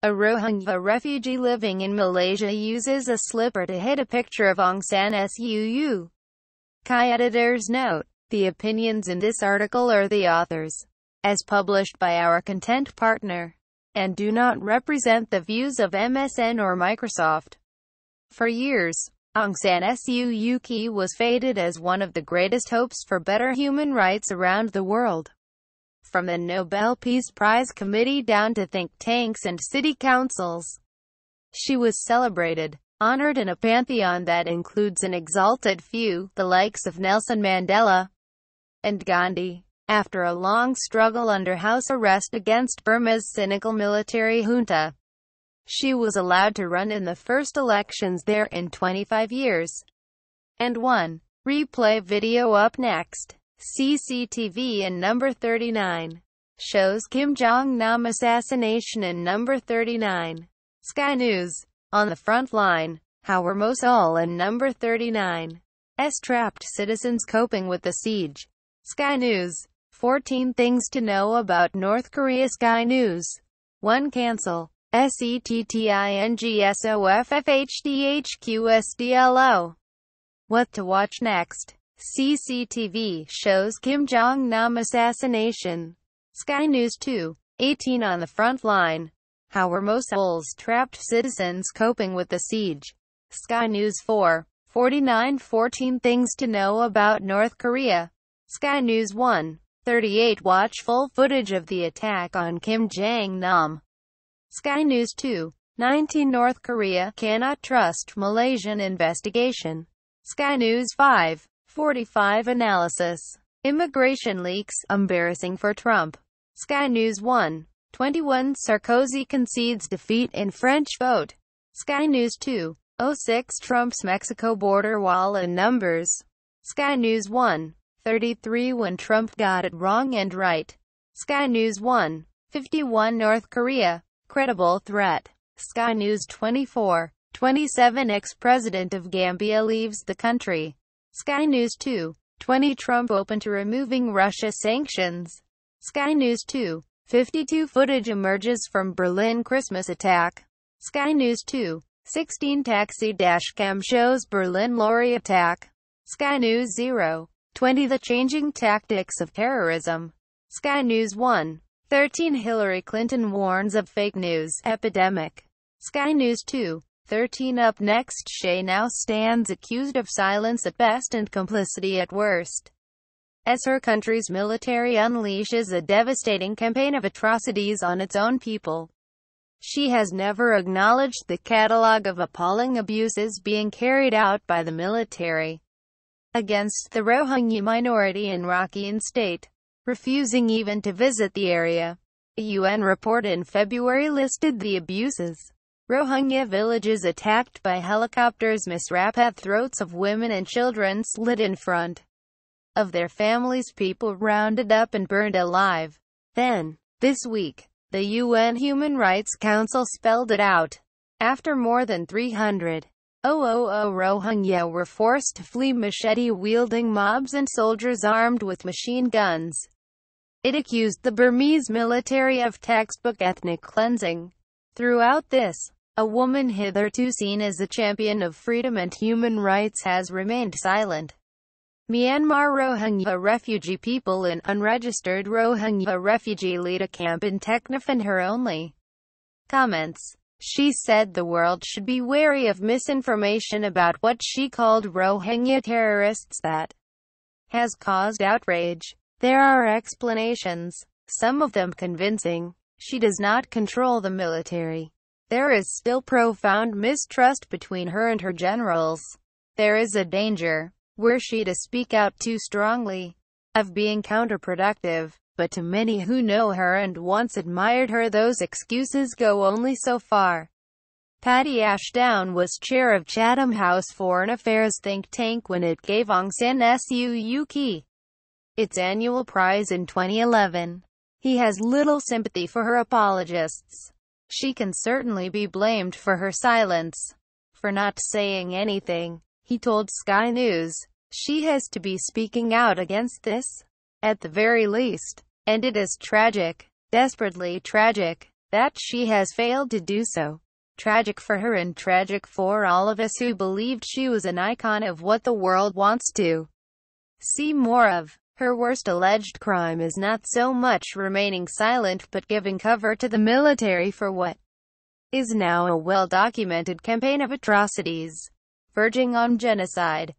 A Rohingya refugee living in Malaysia uses a slipper to hit a picture of Aung San Suu Kyi. Editor's note: the opinions in this article are the author's, as published by our content partner, and do not represent the views of MSN or Microsoft. For years, Aung San Suu Kyi was feted as one of the greatest hopes for better human rights around the world. From the Nobel Peace Prize Committee down to think tanks and city councils, she was celebrated, honored in a pantheon that includes an exalted few, the likes of Nelson Mandela and Gandhi. After a long struggle under house arrest against Burma's cynical military junta, she was allowed to run in the first elections there in 25 years, and won. Replay video up next. CCTV in number 39. Shows Kim Jong-Nam assassination in number 39. Sky News. On the front line. How were Mosul in number 39. Trapped citizens coping with the siege. Sky News. 14 things to know about North Korea. Sky News. 1. Cancel. SETTINGSOFF HDHQSDLO. What to watch next. CCTV shows Kim Jong-Nam assassination. Sky News 2. 18 On the front line. How were Mosul's trapped citizens coping with the siege? Sky News 4. 49 14 things to know about North Korea. Sky News 1. 38 Watch full footage of the attack on Kim Jong-nam. Sky News 2. 19 North Korea cannot trust Malaysian investigation. Sky News 5. 45 Analysis. Immigration leaks, embarrassing for Trump. Sky News 1. 21 Sarkozy concedes defeat in French vote. Sky News 2. 06 Trump's Mexico border wall in numbers. Sky News 1. 33 When Trump got it wrong and right. Sky News 1. 51 North Korea, credible threat. Sky News 24. 27 Ex-President of Gambia leaves the country. Sky News 2. 20 Trump open to removing Russia sanctions. Sky News 2. 52 Footage emerges from Berlin Christmas attack. Sky News 2. 16 Taxi dashcam shows Berlin lorry attack. Sky News 0. 20 The changing tactics of terrorism. Sky News 1. 13 Hillary Clinton warns of fake news epidemic. Sky News 2. 13 Up NEXTShe now stands accused of silence at best and complicity at worst, as her country's military unleashes a devastating campaign of atrocities on its own people. She has never acknowledged the catalogue of appalling abuses being carried out by the military against the Rohingya minority in Rakhine State, refusing even to visit the area. A UN report in February listed the abuses. Rohingya villages attacked by helicopters, misrap throats of women and children slit in front of their families, people rounded up and burned alive. Then, this week, the UN Human Rights Council spelled it out. After more than 300 Rohingya were forced to flee machete-wielding mobs and soldiers armed with machine guns, it accused the Burmese military of textbook ethnic cleansing. Throughout this, a woman hitherto seen as a champion of freedom and human rights has remained silent. Myanmar Rohingya refugee people in unregistered Rohingya refugee lead a camp in Technophan. Her only comments: she said the world should be wary of misinformation about what she called Rohingya terrorists that has caused outrage. There are explanations, some of them convincing. She does not control the military. There is still profound mistrust between her and her generals. There is a danger, were she to speak out too strongly, of being counterproductive. But to many who know her and once admired her, those excuses go only so far. Patty Ashdown was chair of Chatham House Foreign Affairs think tank when it gave Aung San Suu Kyi its annual prize in 2011. He has little sympathy for her apologists. She can certainly be blamed for her silence, for not saying anything. He told Sky News, she has to be speaking out against this, at the very least. And it is tragic, desperately tragic. that she has failed to do so. Tragic for her and tragic for all of us who believed she was an icon of what the world wants to see more of. Her worst alleged crime is not so much remaining silent but giving cover to the military for what is now a well-documented campaign of atrocities, verging on genocide.